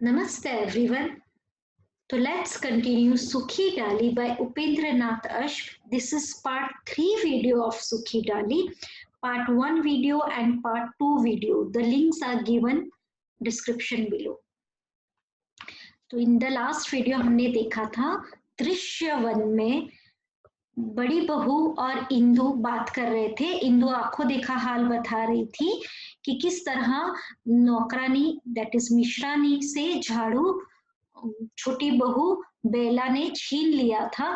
Namaste everyone. So let's continue Sukhi Dali by Upendra Nath Ashk. This is part 3 video of Sukhi Dali. Part 1 video and part 2 video. The links are given description below. तो in the last video हमने देखा था दृश्य one में बड़ी बहू और इंदु बात कर रहे थे। इंदु आंखों देखा हाल बता रही थी कि किस तरह नौकरानी दैट इज मिश्रानी से झाड़ू छोटी बहू बेला ने छीन लिया था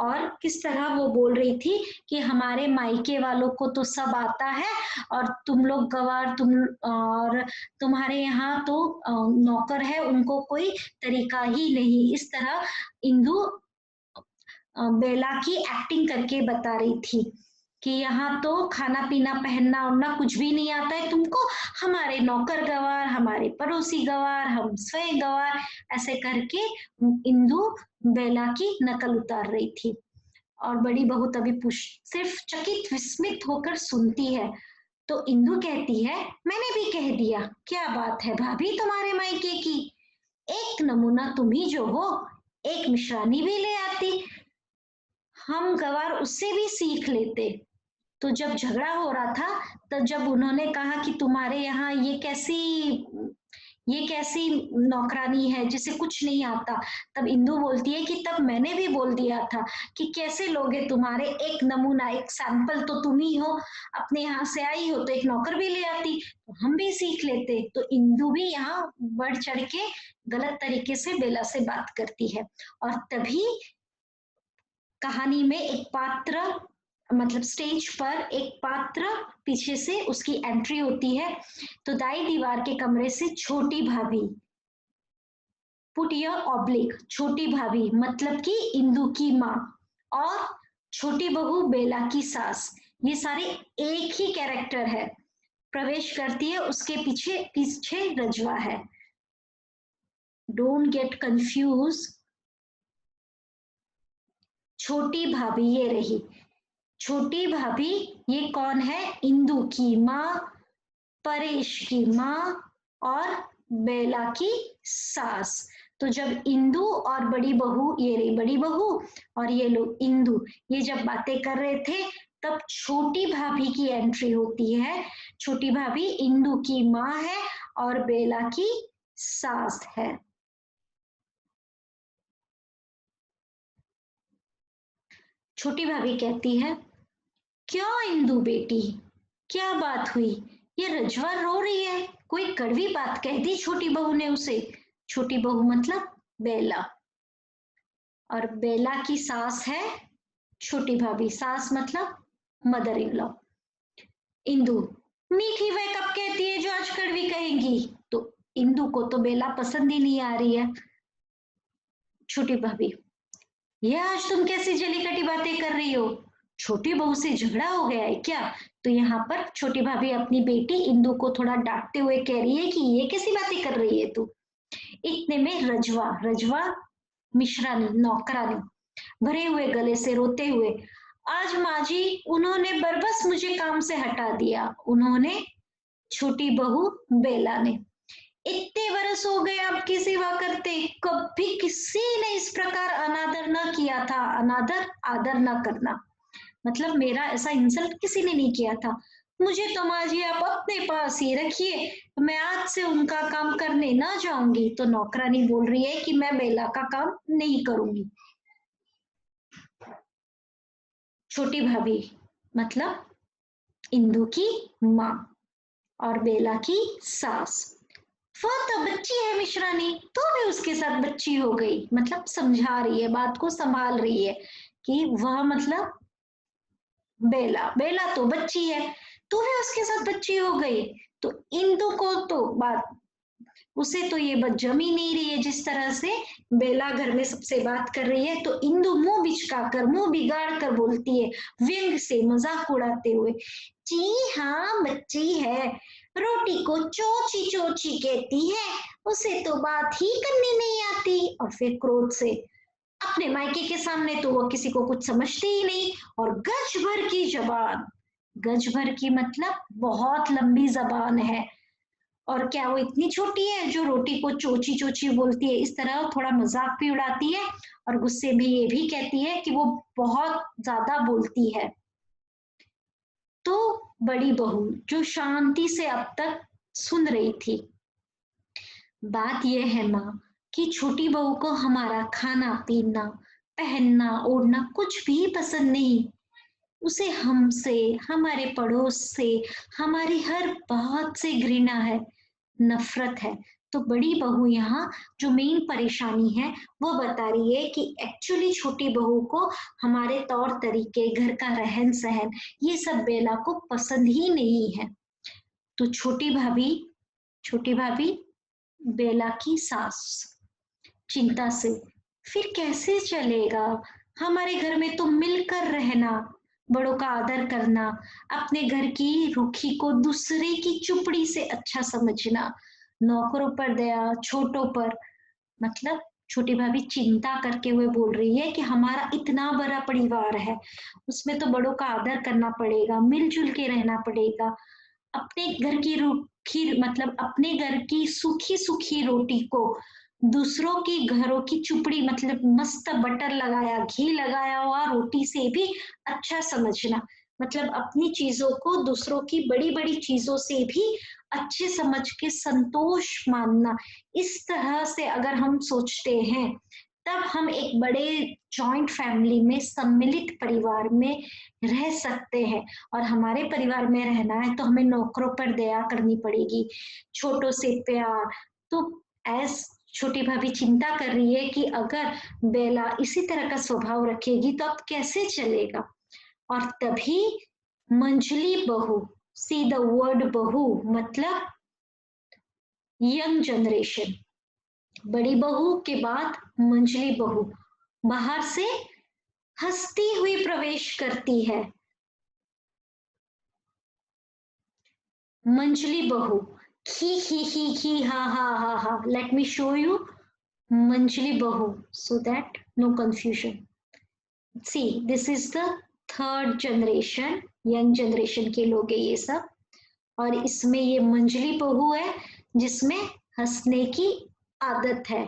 और किस तरह वो बोल रही थी कि हमारे मायके वालों को तो सब आता है और तुम लोग गवार और तुम्हारे यहाँ तो नौकर है, उनको कोई तरीका ही नहीं। इस तरह इंदु बेला की एक्टिंग करके बता रही थी कि यहाँ तो खाना पीना पहनना उड़ना कुछ भी नहीं आता है तुमको, हमारे नौकर गवार, हमारे पड़ोसी गवार, हम स्वयं गवार, ऐसे करके इंदु बेला की नकल उतार रही थी। और बड़ी बहू तभी सिर्फ चकित विस्मित होकर सुनती है। तो इंदु कहती है, मैंने भी कह दिया, क्या बात है भाभी तुम्हारे मायके की, एक नमूना तुम ही जो हो, एक मिश्रानी भी ले आती, हम गवार उससे भी सीख लेते। तो जब झगड़ा हो रहा था तब जब उन्होंने कहा कि तुम्हारे यहाँ ये कैसी नौकरानी है जिसे कुछ नहीं आता, तब इंदु बोलती है कि तब मैंने भी बोल दिया था कि कैसे लोगे, तुम्हारे एक नमूना एक सैंपल तो तुम ही हो, अपने यहाँ से आई हो तो एक नौकर भी ले आती तो हम भी सीख लेते। तो इंदु भी यहाँ बढ़ चढ़ के गलत तरीके से बेला से बात करती है। और तभी कहानी में एक पात्र मतलब स्टेज पर एक पात्र पीछे से उसकी एंट्री होती है। तो दाई दीवार के कमरे से छोटी भाभी, पुट योर ऑब्लिक, छोटी भाभी मतलब कि इंदु की माँ और छोटी बहू बेला की सास, ये सारे एक ही कैरेक्टर है, प्रवेश करती है। उसके पीछे पीछे रजवा है। Don't get confuse. छोटी भाभी ये रही, छोटी भाभी ये कौन है, इंदु की माँ, परेश की माँ और बेला की सास। तो जब इंदु और बड़ी बहू, ये रही बड़ी बहू और ये लोग इंदु, ये जब बातें कर रहे थे तब छोटी भाभी की एंट्री होती है। छोटी भाभी इंदु की माँ है और बेला की सास है। छोटी भाभी कहती है, क्यों इंदु बेटी, क्या बात हुई, ये रजवा रो रही है, कोई कड़वी बात कह दी छोटी बहू ने उसे। छोटी बहू मतलब बेला, और बेला की सास है छोटी भाभी, सास मतलब मदर इन लॉ। इंदु, मीठी वह कब कहती है जो आज कड़वी कहेंगी। तो इंदु को तो बेला पसंद ही नहीं आ रही है। छोटी भाभी, ये आज तुम कैसी जली कटी बातें कर रही हो, छोटी बहू से झगड़ा हो गया है क्या। तो यहाँ पर छोटी भाभी अपनी बेटी इंदु को थोड़ा डांटते हुए कह रही है कि ये कैसी बातें कर रही है तू। इतने में रजवा, रजवा मिश्रानी नौकरानी भरे हुए गले से रोते हुए, आज माँ जी उन्होंने बरबस मुझे काम से हटा दिया। उन्होंने, छोटी बहू बेला ने, इतने वर्ष हो गए आपकी सेवा करते, कभी किसी ने इस प्रकार अनादर न किया था। अनादर आदर न करना मतलब मेरा ऐसा इंसल्ट किसी ने नहीं किया था। मुझे तो माँ जी आप अपने पास ही रखिए, मैं आज से उनका काम करने ना जाऊंगी। तो नौकरानी बोल रही है कि मैं बेला का काम नहीं करूंगी। छोटी भाभी मतलब इंदु की माँ और बेला की सास, वो तो बच्ची है मिश्रानी, तो भी उसके साथ बच्ची हो गई, मतलब समझा रही है, बात को संभाल रही है कि वह मतलब बेला, बेला तो बच्ची है, तो भी उसके साथ बच्ची हो गई। तो इंदु को तो बात, उसे तो ये बात जम ही नहीं रही है जिस तरह से बेला घर में सबसे बात कर रही है। तो इंदु मुंह बिचकाकर, मुंह बिगाड़ कर बोलती है व्यंग से, मजाक उड़ाते हुए, जी हाँ बच्ची है, रोटी को चोची चोची कहती है, उसे तो बात ही करनी नहीं आती। और फिर क्रोध से, अपने मायके के सामने तो वो किसी को कुछ समझती ही नहीं, और गज भर की जबान, गज भर की मतलब बहुत लंबी जबान है, और क्या वो इतनी छोटी है जो रोटी को चोची चोची बोलती है? इस तरह थोड़ा मजाक भी उड़ाती है और गुस्से में ये भी कहती है कि वो बहुत ज्यादा बोलती है। तो बड़ी बहू जो शांति से अब तक सुन रही थी, बात यह है माँ कि छोटी बहू को हमारा खाना पीना, पहनना ओढ़ना कुछ भी पसंद नहीं। उसे हमसे, हमारे पड़ोस से, हमारी हर बात से घृणा है, नफरत है। तो बड़ी बहू यहाँ जो मेन परेशानी है वो बता रही है कि एक्चुअली छोटी बहू को हमारे तौर तरीके, घर का रहन सहन, ये सब बेला को पसंद ही नहीं है। तो छोटी भाभी बेला की सास चिंता से, फिर कैसे चलेगा? हमारे घर में तो मिलकर रहना, बड़ों का आदर करना, अपने घर की रूखी को दूसरे की चुपड़ी से अच्छा समझना, नौकरों पर दया, छोटों पर, मतलब छोटी भाभी चिंता करके हुए बोल रही है कि हमारा इतना बड़ा परिवार है, उसमें तो बड़ों का आदर करना पड़ेगा, मिलजुल के रहना पड़ेगा। अपने घर की रूखी, मतलब अपने घर की सूखी सूखी रोटी को दूसरों की घरों की चुपड़ी, मतलब मस्त बटर लगाया, घी लगाया हुआ रोटी से भी अच्छा समझना, मतलब अपनी चीजों को दूसरों की बड़ी बड़ी चीजों से भी अच्छे समझ के संतोष मानना। इस तरह से अगर हम सोचते हैं तब हम एक बड़े जॉइंट फैमिली में, सम्मिलित परिवार में रह सकते हैं। और हमारे परिवार में रहना है तो हमें नौकरों पर दया करनी पड़ेगी, छोटों से प्यार। तो एस छोटी भाभी चिंता कर रही है कि अगर बेला इसी तरह का स्वभाव रखेगी तो अब कैसे चलेगा। और तभी मंजली बहू, सी द वर्ड बहू मतलब यंग जनरेशन, बड़ी बहू के बाद मंजली बहू बाहर से हंसती हुई प्रवेश करती है। मंजली बहू ही हा हा हा हा, लेट मी शो यू मंजली बहू so that no confusion. See, this is the third generation, young generation के लोग हैं ये सब। और इसमें ये मंजली बहू है जिसमें हंसने की आदत है।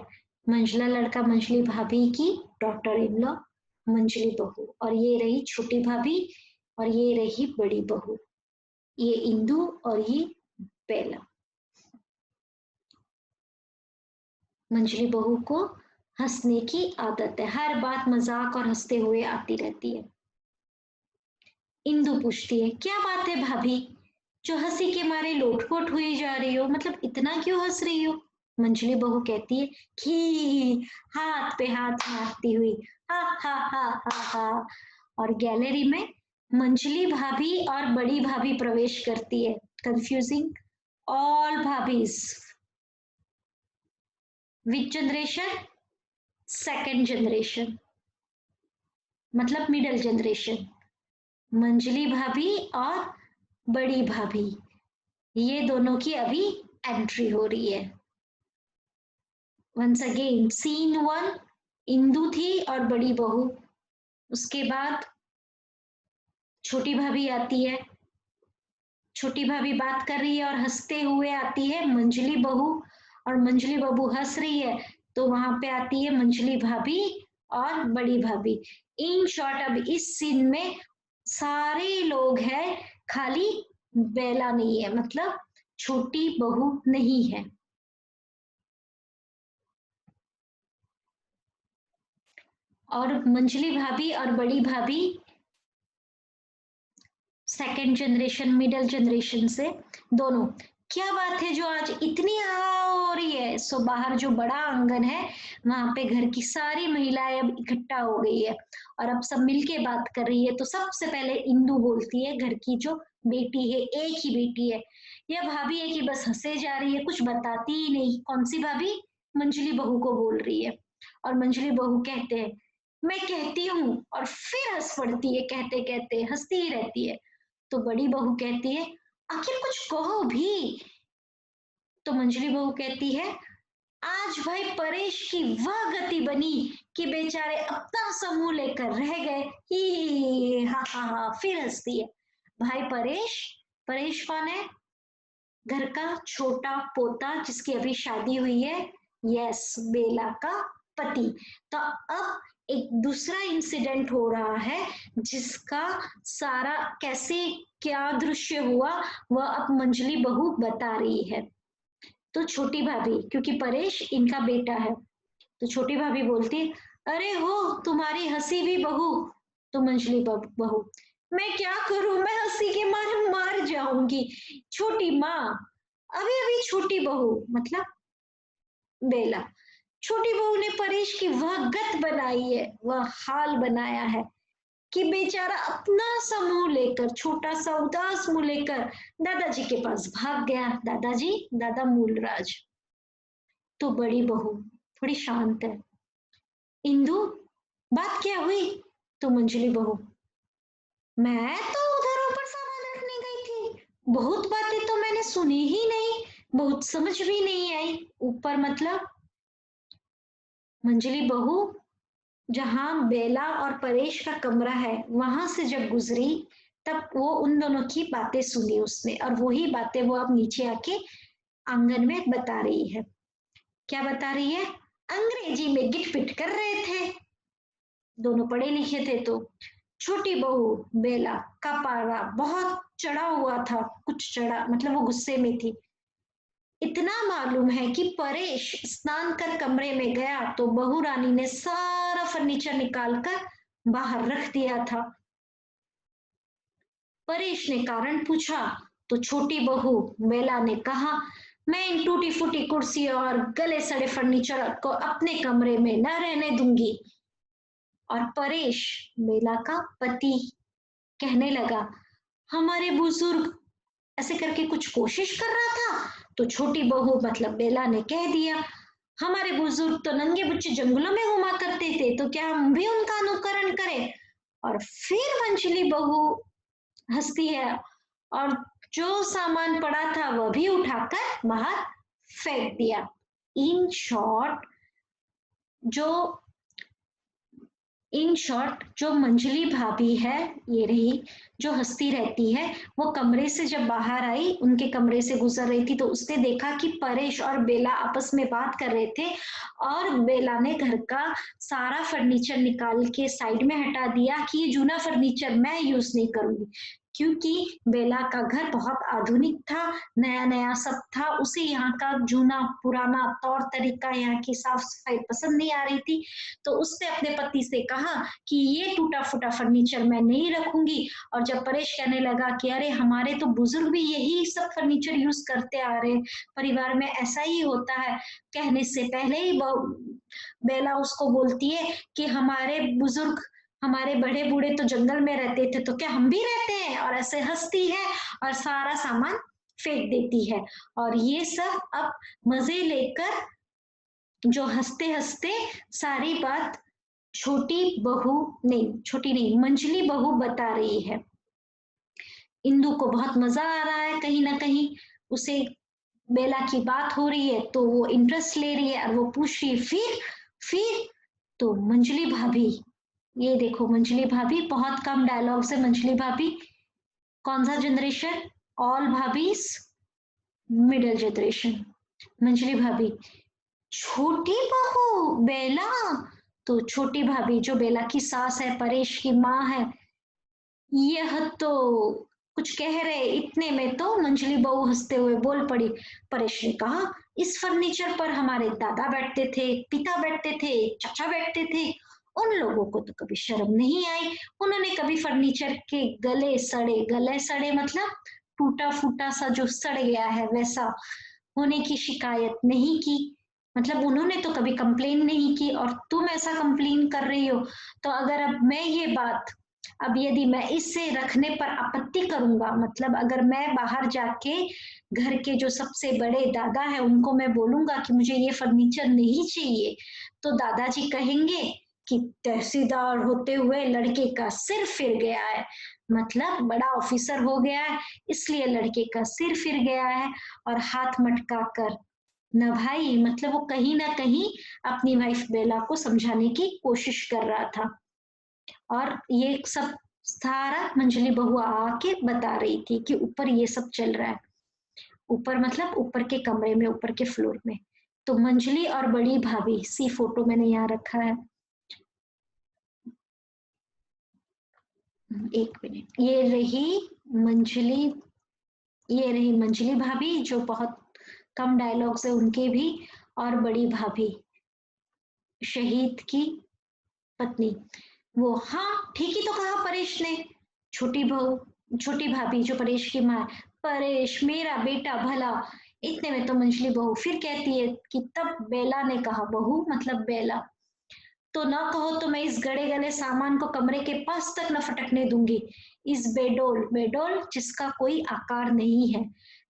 मंजला लड़का मंजली भाभी की डॉटर इन लॉ मंजली बहू, और ये रही छोटी भाभी, और ये रही बड़ी बहू, ये इंदु और ये बेला। मंजली बहू को हंसने की आदत है, हर बात मजाक और हंसते हुए आती रहती है। इंदु पूछती है, क्या बात है भाभी, जो हंसी के मारे लोटपोट हुई जा रही हो, मतलब इतना क्यों हंस रही हो? मंजली बहू कहती है, खी, हाथ पे हाथ मारती हुई, हा हा हा हा हा। और गैलरी में मंजली भाभी और बड़ी भाभी प्रवेश करती है, confusing all bhabhis. Which generation? Second generation, मतलब मिडल जनरेशन। मंजली भाभी और बड़ी भाभी, ये दोनों की अभी एंट्री हो रही है। Once again scene one, Indu थी और बड़ी बहू, उसके बाद छोटी भाभी आती है, छोटी भाभी बात कर रही है और हंसते हुए आती है मंजली बहू, और मंजली बहू हंस रही है तो वहां पे आती है मंजली भाभी और बड़ी भाभी। इन शॉर्ट अब इस सीन में सारे लोग हैं, खाली बेला नहीं है, मतलब छोटी बहू नहीं है। और मंजली भाभी और बड़ी भाभी सेकेंड जनरेशन, मिडिल जनरेशन से दोनों। क्या बात है जो आज इतनी हवा हो रही है? सो बाहर जो बड़ा आंगन है वहां पे घर की सारी महिलाएं अब इकट्ठा हो गई है और अब सब मिलके बात कर रही है। तो सबसे पहले इंदु बोलती है, घर की जो बेटी है, एक ही बेटी है, यह भाभी है कि बस हंसे जा रही है, कुछ बताती ही नहीं। कौन सी भाभी? मंजली बहू को बोल रही है। और मंजली बहू कहते हैं, मैं कहती हूँ, और फिर हंस पड़ती है, कहते कहते हंसती ही रहती है। तो बड़ी बहू कहती है, आखिर कुछ कहो भी। तो मंजली बहू कहती है, आज भाई परेश की वह गति बनी कि बेचारे अपना समूह लेकर रह गए, ही हा हा हा। फिर हंसती है। भाई परेश, परेश कौन है? घर का छोटा पोता जिसकी अभी शादी हुई है, यस, बेला का पति। तो अब एक दूसरा इंसिडेंट हो रहा है जिसका सारा कैसे क्या दृश्य हुआ वह अब मंजली बहू बता रही है। तो छोटी भाभी, क्योंकि परेश इनका बेटा है, तो छोटी भाभी बोलती है, अरे हो तुम्हारी हंसी भी बहू। तो मंजली बहू, मैं क्या करूं, मैं हंसी के मारे मर जाऊंगी। छोटी माँ, अभी अभी छोटी बहू मतलब बेला, छोटी बहू ने परेश की वह गत बनाई है, वह हाल बनाया है कि बेचारा अपना सा मुंह लेकर, छोटा सा उदास मुंह लेकर दादाजी के पास भाग गया। दादाजी, दादा मूलराज। तो बड़ी बहू थोड़ी शांत है, इंदु बात क्या हुई? तो मंजली बहू, मैं तो उधर ऊपर सामान रखने गई थी, बहुत बातें तो मैंने सुनी ही नहीं, बहुत समझ भी नहीं आई। ऊपर मतलब मंजली बहू जहां बेला और परेश का कमरा है वहां से जब गुजरी तब वो उन दोनों की बातें सुनी उसने, और वही बातें वो अब नीचे आके आंगन में बता रही है। क्या बता रही है? अंग्रेजी में गिटपिट कर रहे थे, दोनों पढ़े लिखे थे। तो छोटी बहू बेला का पारा बहुत चढ़ा हुआ था, कुछ चढ़ा मतलब वो गुस्से में थी। इतना मालूम है कि परेश स्नान कर कमरे में गया तो बहू रानी ने सारा फर्नीचर निकालकर बाहर रख दिया था। परेश ने कारण पूछा तो छोटी बहू बेला ने कहा, मैं इन टूटी फूटी कुर्सी और गले सड़े फर्नीचर को अपने कमरे में न रहने दूंगी। और परेश, बेला का पति, कहने लगा, हमारे बुजुर्ग, ऐसे करके कुछ कोशिश कर रहा था। तो छोटी बहू मतलब बेला ने कह दिया, हमारे बुजुर्ग तो नंगे बच्चे जंगलों में घुमा करते थे, तो क्या हम भी उनका अनुकरण करें? और फिर मंजली बहू हंसती है और जो सामान पड़ा था वह भी उठाकर बाहर फेंक दिया। इन शॉर्ट जो इन शॉर्ट जो मंजली भाभी है, ये रही जो हंसती रहती है, वो कमरे से जब बाहर आई, उनके कमरे से गुजर रही थी तो उसने देखा कि परेश और बेला आपस में बात कर रहे थे, और बेला ने घर का सारा फर्नीचर निकाल के साइड में हटा दिया कि ये जूना फर्नीचर मैं यूज नहीं करूंगी, क्योंकि बेला का घर बहुत आधुनिक था, नया नया सब था, उसे यहाँ का जूना पुराना तौर तरीका, यहाँ की साफ सफाई पसंद नहीं आ रही थी। तो उसने अपने पति से कहा कि ये टूटा फूटा फर्नीचर मैं नहीं रखूंगी। और जब परेश कहने लगा कि अरे हमारे तो बुजुर्ग भी यही सब फर्नीचर यूज करते आ रहे हैं, परिवार में ऐसा ही होता है, कहने से पहले ही बेला उसको बोलती है कि हमारे बुजुर्ग, हमारे बड़े बूढ़े तो जंगल में रहते थे, तो क्या हम भी रहते हैं? और ऐसे हंसती है और सारा सामान फेंक देती है। और ये सब अब मजे लेकर जो हंसते हंसते सारी बात छोटी बहू, नहीं छोटी नहीं, मंजली बहू बता रही है। इंदु को बहुत मजा आ रहा है, कहीं ना कहीं उसे बेला की बात हो रही है तो वो इंटरेस्ट ले रही है और वो पूछ रही है, फिर तो मंजली भाभी, ये देखो मंजली भाभी, बहुत कम डायलॉग से मंजली भाभी, कौन सा generation? All bhabhis middle generation. मंजली भाभी, छोटी बहू बेला, तो छोटी भाभी जो बेला की सास है, परेश की माँ है, यह तो कुछ कह रहे, इतने में तो मंजली बहू हंसते हुए बोल पड़ी। परेश ने कहा, इस फर्नीचर पर हमारे दादा बैठते थे, पिता बैठते थे, चाचा बैठते थे, उन लोगों को तो कभी शर्म नहीं आई, उन्होंने कभी फर्नीचर के गले सड़े मतलब टूटा फूटा सा जो सड़ गया है वैसा होने की शिकायत नहीं की, मतलब उन्होंने तो कभी कंप्लेन नहीं की, और तुम ऐसा कंप्लेन कर रही हो। तो अगर अब मैं ये बात, अब यदि मैं इससे रखने पर आपत्ति करूंगा, मतलब अगर मैं बाहर जाके घर के जो सबसे बड़े दादा है उनको मैं बोलूंगा कि मुझे ये फर्नीचर नहीं चाहिए, तो दादाजी कहेंगे कि तहसीलदार होते हुए लड़के का सिर फिर गया है, मतलब बड़ा ऑफिसर हो गया है इसलिए लड़के का सिर फिर गया है, और हाथ मटका कर न भाई, मतलब वो कहीं ना कहीं अपनी वाइफ बेला को समझाने की कोशिश कर रहा था। और ये सब सारा मंजली बहू आके बता रही थी कि ऊपर ये सब चल रहा है। ऊपर मतलब ऊपर के कमरे में, ऊपर के फ्लोर में। तो मंजली और बड़ी भाभी, सी फोटो मैंने यहाँ रखा है, एक मिनट, ये रही मंजली भाभी जो बहुत कम डायलॉग्स है उनके भी, और बड़ी भाभी शहीद की पत्नी। वो हाँ ठीक ही तो कहा परेश ने। छोटी बहू, छोटी भाभी जो परेश की माँ है, परेश मेरा बेटा भला। इतने में तो मंजली बहू फिर कहती है कि तब बेला ने कहा, बहू मतलब बेला, तो ना कहो तो मैं इस गड़े गले सामान को कमरे के पास तक न फटकने दूंगी। इस बेडोल, बेडोल जिसका कोई आकार नहीं है,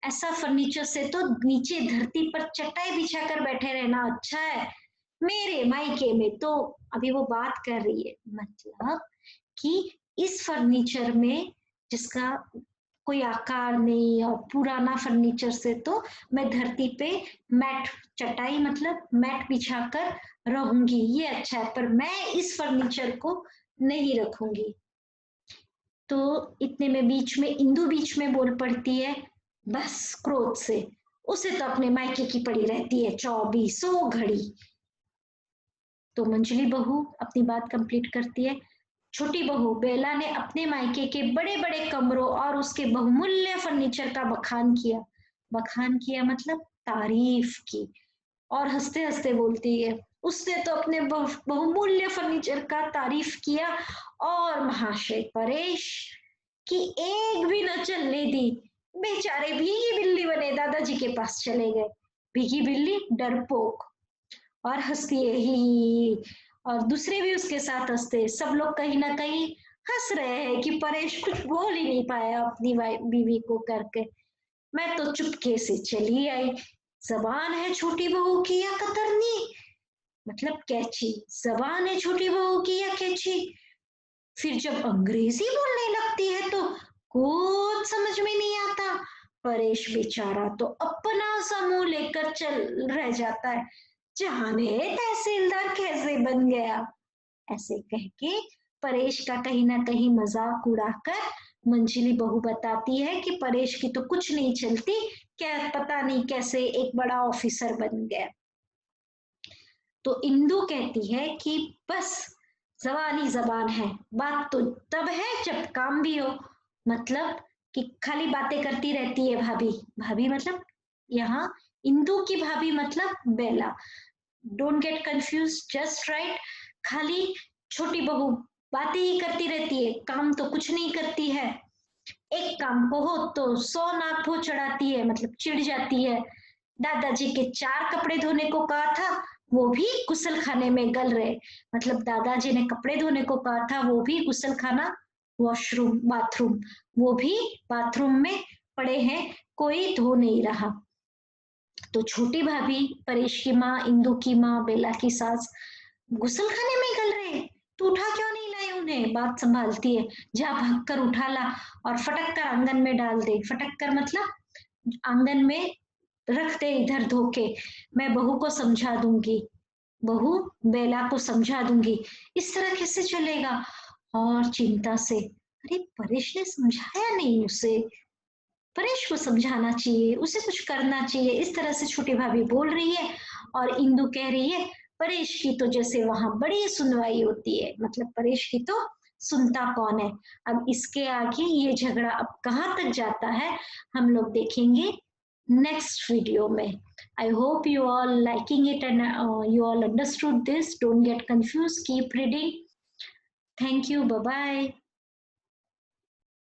ऐसा फर्नीचर से तो नीचे धरती पर चटाई बिछाकर बैठे रहना अच्छा है। मेरे मायके में तो, अभी वो बात कर रही है मतलब कि इस फर्नीचर में जिसका कोई आकार नहीं और पुराना फर्नीचर से तो मैं धरती पे मैट, चटाई मतलब मैट बिछाकर रहूंगी, ये अच्छा है, पर मैं इस फर्नीचर को नहीं रखूंगी। तो इतने में बीच में इंदु बीच में बोल पड़ती है, बस क्रोध से, उसे तो अपने मायके की पड़ी रहती है 24 घड़ी। तो मंजली बहू अपनी बात कंप्लीट करती है, छोटी बहू बेला ने अपने मायके के बड़े बड़े कमरों और उसके बहुमूल्य फर्नीचर का बखान किया। बखान किया मतलब तारीफ की, और हंसते हंसते बोलती है, उसने तो अपने बहुमूल्य फर्नीचर का तारीफ किया और महाशय परेश की एक भी न चलने दी। बेचारे भीगी बिल्ली बने दादाजी के पास चले गए। भीगी बिल्ली डरपोक, और हंसती है ही, और दूसरे भी उसके साथ हंसते। सब लोग कहीं ना कहीं हंस रहे हैं कि परेश कुछ बोल ही नहीं पाया अपनी बीवी को करके। मैं तो चुपके से चली आई। जबान है छोटी बहू की या कतरनी, मतलब कैची, जबान है छोटी बहू की या कैची। फिर जब अंग्रेजी बोलने लगती है तो कुछ समझ में नहीं आता। परेश बेचारा तो अपना सा मुंह लेकर चल रह जाता है, जाने तहसीलदार कैसे बन गया। ऐसे कह के परेश का कहीं ना कहीं मजाक उड़ाकर मंजिली बहू बताती है कि परेश की तो कुछ नहीं चलती, क्या पता नहीं कैसे एक बड़ा ऑफिसर बन गया। तो इंदु कहती है कि बस जबान ही जबान है, बात तो तब है जब काम भी हो। मतलब कि खाली बातें करती रहती है भाभी, भाभी मतलब यहाँ इंदु की भाभी मतलब Bela, don't get confuse, just right. खाली छोटी बहू बातें ही करती रहती है, काम तो कुछ नहीं करती है। एक काम को हो तो 100 नाक चढ़ाती है, मतलब चिढ़ जाती है। दादाजी के 4 कपड़े धोने को कहा था, वो भी गुसल खाने में गल रहे, मतलब दादाजी ने कपड़े धोने को कहा था, वो भी गुसल खाना, वॉशरूम, बाथरूम, वो भी बाथरूम में पड़े हैं, कोई धो नहीं रहा। तो छोटी भाभी परेश की माँ, इंदु की माँ, बेला की सास गुसल खाने में गल रहे, तू उठा क्यों नहीं लाई उन्हें, बात संभालती है, जा भाग कर उठा ला और फटक कर आंगन में डाल दे। फटक कर मतलब आंगन में रख दे इधर धो के, मैं बहू को समझा दूंगी, बहू बेला को समझा दूंगी। इस तरह कैसे चलेगा। और चिंता से, अरे परेश ने समझाया नहीं उसे, परेश को समझाना चाहिए, उसे कुछ करना चाहिए, इस तरह से छोटी भाभी बोल रही है। और इंदु कह रही है परेश की तो जैसे वहां बड़ी सुनवाई होती है, मतलब परेश की तो सुनता कौन है। अब इसके आगे ये झगड़ा अब कहाँ तक जाता है हम लोग देखेंगे नेक्स्ट वीडियो में। I hope you all liking it and you all understood this. Don't get confused. Keep reading. Thank you. Bye bye.